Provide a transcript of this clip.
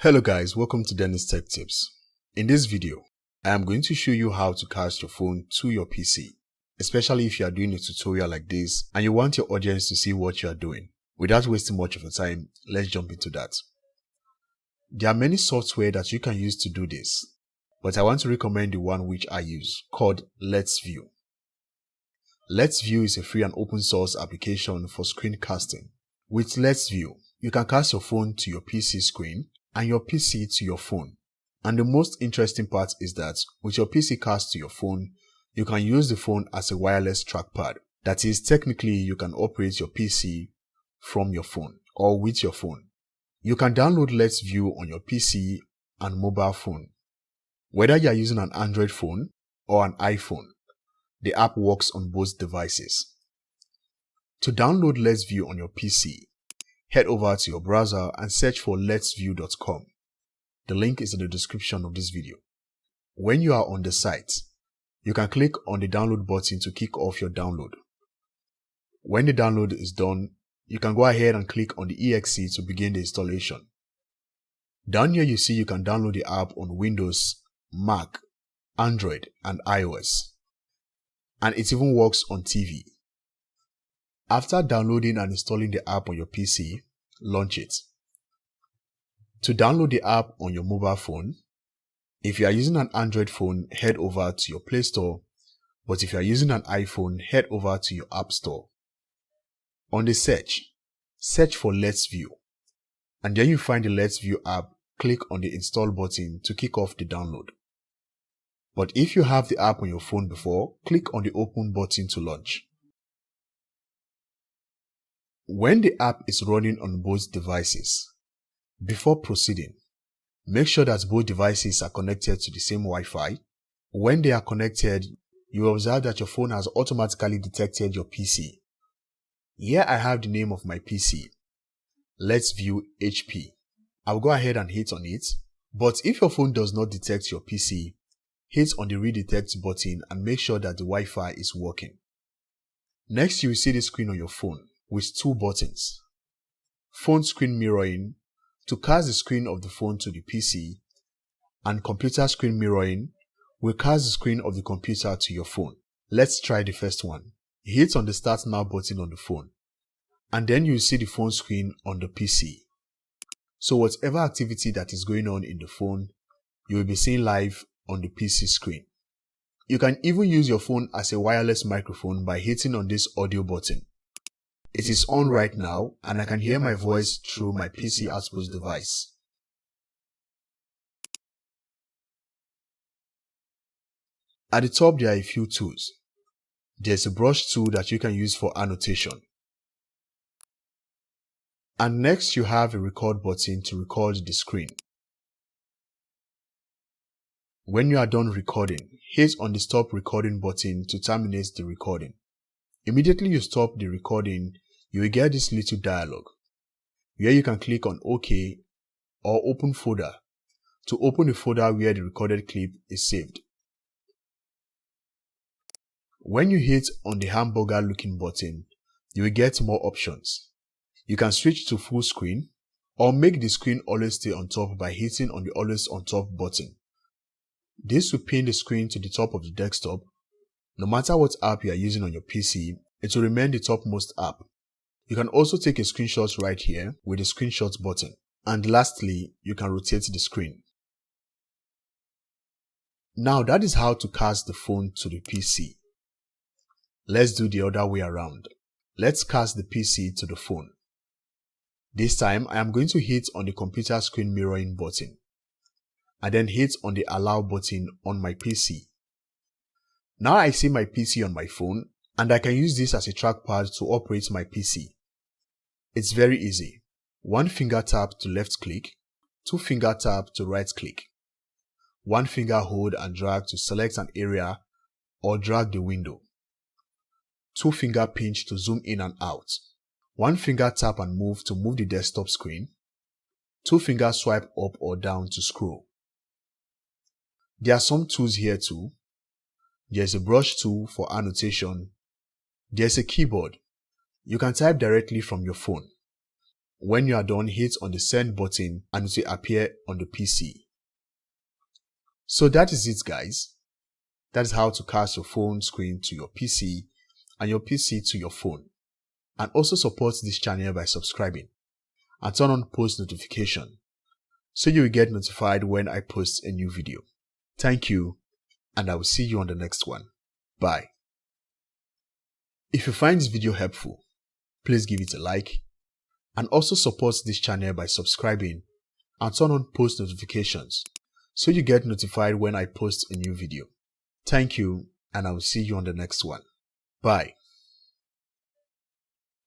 Hello guys, welcome to DennisTechTips. In this video, I am going to show you how to cast your phone to your PC, especially if you are doing a tutorial like this and you want your audience to see what you are doing. Without wasting much of your time, let's jump into that. There are many software that you can use to do this, but I want to recommend the one which I use, called Let's View. Let's View is a free and open source application for screencasting. With Let's View, you can cast your phone to your PC screen and your PC to your phone. And the most interesting part is that with your PC cast to your phone, you can use the phone as a wireless trackpad. That is, technically you can operate your PC from your phone or with your phone. You can download Let's View on your PC and mobile phone. Whether you are using an Android phone or an iPhone, the app works on both devices. To download Let's View on your PC, head over to your browser and search for letsview.com. The link is in the description of this video. When you are on the site, you can click on the download button to kick off your download. When the download is done, you can go ahead and click on the exe to begin the installation. Down here you see you can download the app on Windows, Mac, Android and iOS. And it even works on TV. After downloading and installing the app on your PC, launch it. To download the app on your mobile phone, if you are using an Android phone, head over to your Play Store, but if you are using an iPhone, head over to your App Store. On the search for Let's View, and then you find the Let's View app, click on the install button to kick off the download. But if you have the app on your phone before, click on the open button to launch. When the app is running on both devices, before proceeding, make sure that both devices are connected to the same Wi-Fi. When they are connected, you will observe that your phone has automatically detected your PC. Here I have the name of my PC, Let's View HP. I'll go ahead and hit on it, but if your phone does not detect your PC, hit on the redetect button and make sure that the Wi-Fi is working. Next, you will see the screen on your phone with two buttons. Phone screen mirroring to cast the screen of the phone to the PC, and computer screen mirroring will cast the screen of the computer to your phone. Let's try the first one. Hit on the Start Now button on the phone, and then you will see the phone screen on the PC. So whatever activity that is going on in the phone, you will be seeing live on the PC screen. You can even use your phone as a wireless microphone by hitting on this audio button. It is on right now and I can hear my voice through my PC output device. At the top there are a few tools. There's a brush tool that you can use for annotation. And next you have a record button to record the screen. When you are done recording, hit on the stop recording button to terminate the recording. Immediately you stop the recording, you will get this little dialog where you can click on OK or Open Folder to open the folder where the recorded clip is saved. When you hit on the hamburger looking button, you will get more options. You can switch to full screen or make the screen always stay on top by hitting on the Always on Top button. This will pin the screen to the top of the desktop. No matter what app you are using on your PC, it will remain the topmost app. You can also take a screenshot right here with the screenshot button. And lastly, you can rotate the screen. Now that is how to cast the phone to the PC. Let's do the other way around. Let's cast the PC to the phone. This time I am going to hit on the computer screen mirroring button and then hit on the allow button on my PC. Now I see my PC on my phone and I can use this as a trackpad to operate my PC. It's very easy. One finger tap to left click, two finger tap to right click. One finger hold and drag to select an area or drag the window. Two finger pinch to zoom in and out. One finger tap and move to move the desktop screen. Two finger swipe up or down to scroll. There are some tools here too. There's a brush tool for annotation. There's a keyboard. You can type directly from your phone. When you are done, hit on the send button and it will appear on the PC. So that is it, guys. That is how to cast your phone screen to your PC and your PC to your phone. And also support this channel by subscribing and turn on post notification so you will get notified when I post a new video. Thank you, and I will see you on the next one. Bye. If you find this video helpful, please give it a like and also support this channel by subscribing and turn on post notifications so you get notified when I post a new video. Thank you, and I will see you on the next one. Bye.